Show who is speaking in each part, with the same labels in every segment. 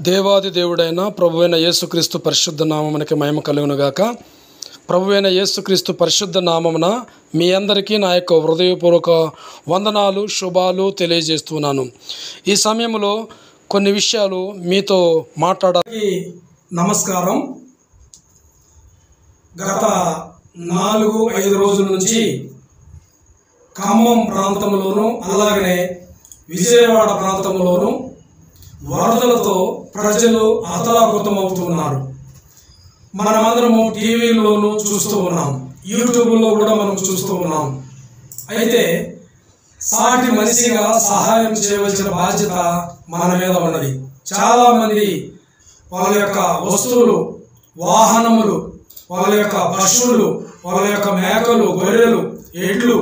Speaker 1: దేవాది దేవుడైన ప్రభువైన యేసుక్రీస్తు పరిశుద్ధ నామమునకి మహిమ కలుగునుగాక. ప్రభువైన యేసుక్రీస్తు పరిశుద్ధ నామమున మీ అందరికీ నా యొక్క హృదయపూర్వక వందనాలు, శుభాలు తెలియజేస్తున్నాను. ఈ సమయంలో కొన్ని విషయాలు మీతో మాట్లాడాలి. నమస్కారం. గత 4-5 రోజుల నుంచి ఖమ్మం ప్రాంతంలోను అలాగనే విజయవాడ ప్రాంతంలోను వరదలతో ప్రజలు అతలాకుతమవుతున్నారు. మనమందరము టీవీలోనూ చూస్తూ ఉన్నాం, యూట్యూబ్లో కూడా మనం చూస్తూ ఉన్నాం. అయితే సాటి మనిషిగా సహాయం చేయవలసిన బాధ్యత మన మీద ఉన్నది. చాలామంది వాళ్ళ యొక్క వస్తువులు, వాహనములు, వాళ్ళ యొక్క పశువులు, వాళ్ళ యొక్క మేకలు, గొర్రెలు, ఎడ్లు,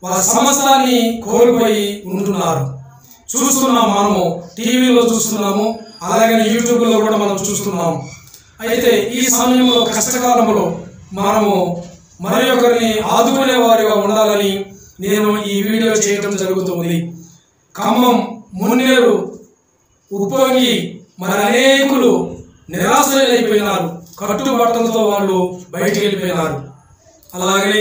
Speaker 1: వాళ్ళ సమస్తాన్ని కోల్పోయి ఉంటున్నారు. చూస్తున్నాం, మనము టీవీలో చూస్తున్నాము, అలాగే యూట్యూబ్లో కూడా మనం చూస్తున్నాము. అయితే ఈ సమయంలో, కష్టకాలంలో మనము మరి ఒకరిని ఆదుకునే వారిగా ఉండాలని నేను ఈ వీడియో చేయడం జరుగుతుంది. ఖమ్మం, మున్నేరు, ఉప్పొంగి మరి అనేకులు నిరాశలైపోయినారు. కట్టుబట్టలతో వాళ్ళు బయటికి వెళ్ళిపోయినారు. అలాగే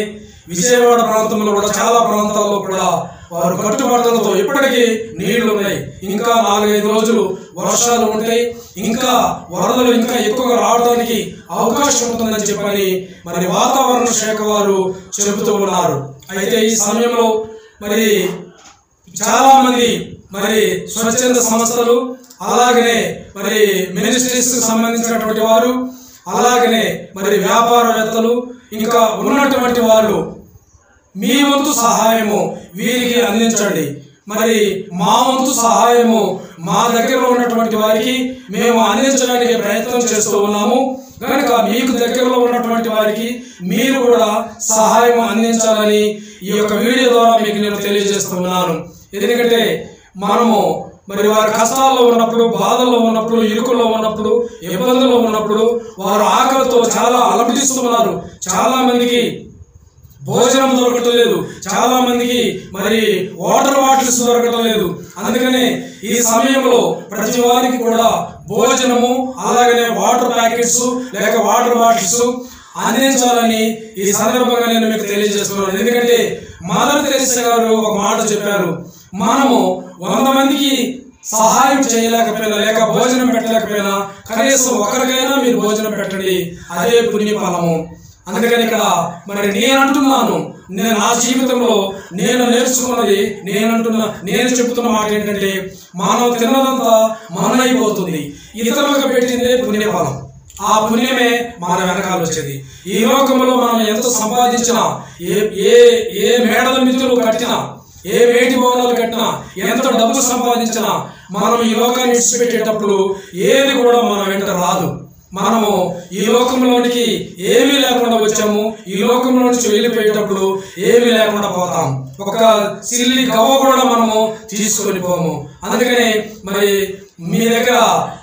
Speaker 1: విజయవాడ ప్రాంతంలో కూడా చాలా ప్రాంతాల్లో కూడా వారు కట్టుబట్టలతో ఇప్పటికీ నీళ్లు ఉన్నాయి. ఇంకా 4-5 రోజులు వర్షాలు ఉంటాయి, ఇంకా వరదలు ఇంకా ఎక్కువగా రావడానికి అవకాశం ఉంటుందని చెప్పని మరి వాతావరణ శాఖ వారు చెబుతూ ఉన్నారు. అయితే ఈ సమయంలో మరి చాలా మంది మరి స్వచ్ఛంద సంస్థలు, అలాగనే మరి మినిస్ట్రీస్ సంబంధించినటువంటి వారు, అలాగనే మరి వ్యాపారవేత్తలు, ఇంకా ఉన్నటువంటి వాళ్ళు మీ వంతు సహాయము వీరికి అందించండి. మరి మా వంతు సహాయము మా దగ్గరలో ఉన్నటువంటి వారికి మేము అందించడానికి ప్రయత్నం చేస్తూ ఉన్నాము. కనుక మీకు దగ్గరలో ఉన్నటువంటి వారికి మీరు కూడా సహాయం అందించాలని ఈ యొక్క వీడియో ద్వారా మీకు నేను తెలియజేస్తున్నాను. ఎందుకంటే మనము మరి వారి కష్టాల్లో ఉన్నప్పుడు, బాధల్లో ఉన్నప్పుడు, ఇరుకుల్లో ఉన్నప్పుడు, ఇబ్బందుల్లో ఉన్నప్పుడు వారు ఆకలితో చాలా అలమటిస్తున్నారు. చాలా మందికి భోజనం దొరకటం లేదు, చాలా మందికి మరి వాటర్ బాటిల్స్ దొరకటం లేదు. అందుకనే ఈ సమయంలో ప్రతి వారికి కూడా భోజనము, అలాగనే వాటర్ ప్యాకెట్స్ లేక వాటర్ బాటిల్స్ అందించాలని ఈ సందర్భంగా నేను మీకు తెలియజేస్తున్నాను. ఎందుకంటే మదర్ తెరెసా గారు ఒక మాట చెప్పారు, మనము 100 మందికి సహాయం చేయలేకపోయినా లేక భోజనం పెట్టలేకపోయినా కనీసం ఒకరికైనా మీరు భోజనం పెట్టండి, అదే పుణ్యఫలము. అందుకని ఇక్కడ మరి నేను అంటున్నాను, నేను నా జీవితంలో నేను నేర్చుకున్నది, నేను చెబుతున్న మాట ఏంటంటే, మనం తిన్నదంతా మనమైపోతుంది, ఇతరులకు పెట్టిందే పుణ్యఫలం. ఆ పుణ్యమే మన వెనకాల వచ్చేది. ఈ లోకంలో మనం ఎంత సంపాదించినా, ఏ మేడల మిత్రులు కట్టినా, ఏ వేటి భవనాలు కట్టినా, ఎంత డబ్బు సంపాదించినా, మనం ఈ లోకాన్ని విడిచిపెట్టేటప్పుడు ఏది కూడా మన వెంట రాదు. మనము ఈ లోకంలోనికి ఏమీ లేకుండా వచ్చాము, ఈ లోకంలో నుంచి వెళ్ళిపోయేటప్పుడు ఏమీ లేకుండా పోతాం. ఒక సిల్లి గవ్వ కూడా మనము తీసుకొని పోము. అందుకనే మరి మీ దగ్గర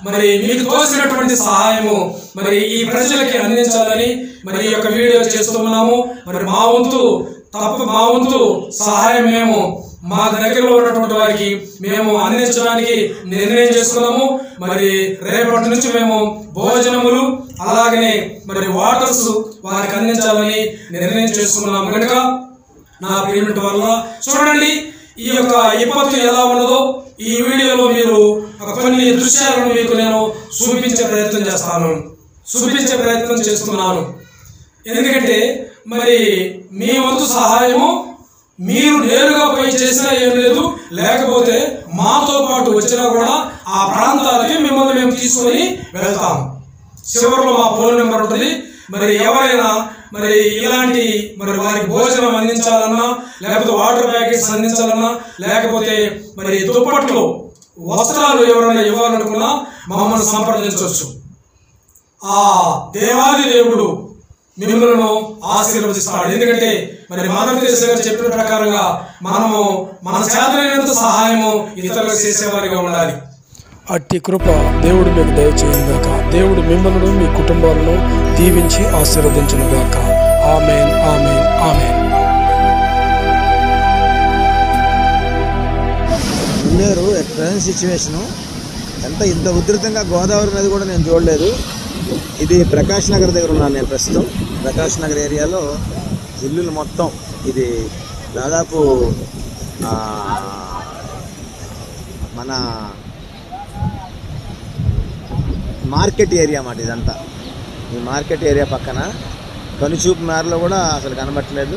Speaker 1: మరి మీకు తోసినటువంటి సహాయము మరి ఈ ప్రజలకి అందించాలని మరి ఈ యొక్క వీడియో చేస్తున్నాము. మరి మా వంతు సహాయం మేము మా దగ్గరలో ఉన్నటువంటి వారికి మేము అందించడానికి నిర్ణయం చేసుకున్నాము. మరి రేపటి నుంచి మేము భోజనములు, అలాగనే మరి వాటర్స్ వారికి అందించాలని నిర్ణయం చేసుకున్నాము. కనుక నా ప్రియమైన వల్ల చూడండి, ఈ యొక్క విపత్తు ఎలా ఉన్నదో ఈ వీడియోలో మీరు కొన్ని దృశ్యాలను మీకు నేను చూపించే ప్రయత్నం చేస్తున్నాను. ఎందుకంటే మరి మీ వంతు సహాయము మీరు నేరుగా పోయి చేసినా ఏం లేదు, లేకపోతే మాతో పాటు వచ్చినా కూడా ఆ ప్రాంతాలకి మిమ్మల్ని మేము తీసుకొని వెళ్తాం. చివరిలో మా ఫోన్ నెంబర్ ఉంటుంది. మరి ఎవరైనా మరి ఇలాంటి మరి వారికి భోజనం అందించాలన్నా, లేకపోతే వాటర్ ప్యాకెట్స్ అందించాలన్నా, లేకపోతే మరి దుప్పట్లు, వస్త్రాలు ఎవరైనా ఇవ్వాలనుకున్నా మమ్మల్ని సంప్రదించవచ్చు. ఆ దేవాది దేవుడు మిమ్మల్ని ఆశీర్వదిస్తాడు. ఎందుకంటే మరి మదర్ తెరెసా గారు చెప్పిన ప్రకారంగా మనము మన చేతనైనంత సహాయము ఇతరులకు చేసేవారిగా ఉండాలి. అట్టి కృప దేవుడు మీకు దయచేయనుగాక. దేవుడు మిమ్మల్ని, మీ కుటుంబాలను దీవించి ఆశీర్వదించునుగాక. ఆమేన్, ఆమేన్, ఆమేన్.
Speaker 2: మున్నేరు ప్రజెంట్ సిచ్యువేషను ఇంత ఉధృతంగా గోదావరి నది కూడా నేను చూడలేదు. ఇది ప్రకాష్ నగర్ దగ్గర ఉన్నాను నేను ప్రస్తుతం. ప్రకాష్ నగర్ ఏరియాలో ఇల్లులు మొత్తం ఇది దాదాపు మన మార్కెట్ ఏరియా అన్నమాట ఇదంతా. ఈ మార్కెట్ ఏరియా పక్కన కనుచూపు మేరలో కూడా అసలు కనబట్టలేదు.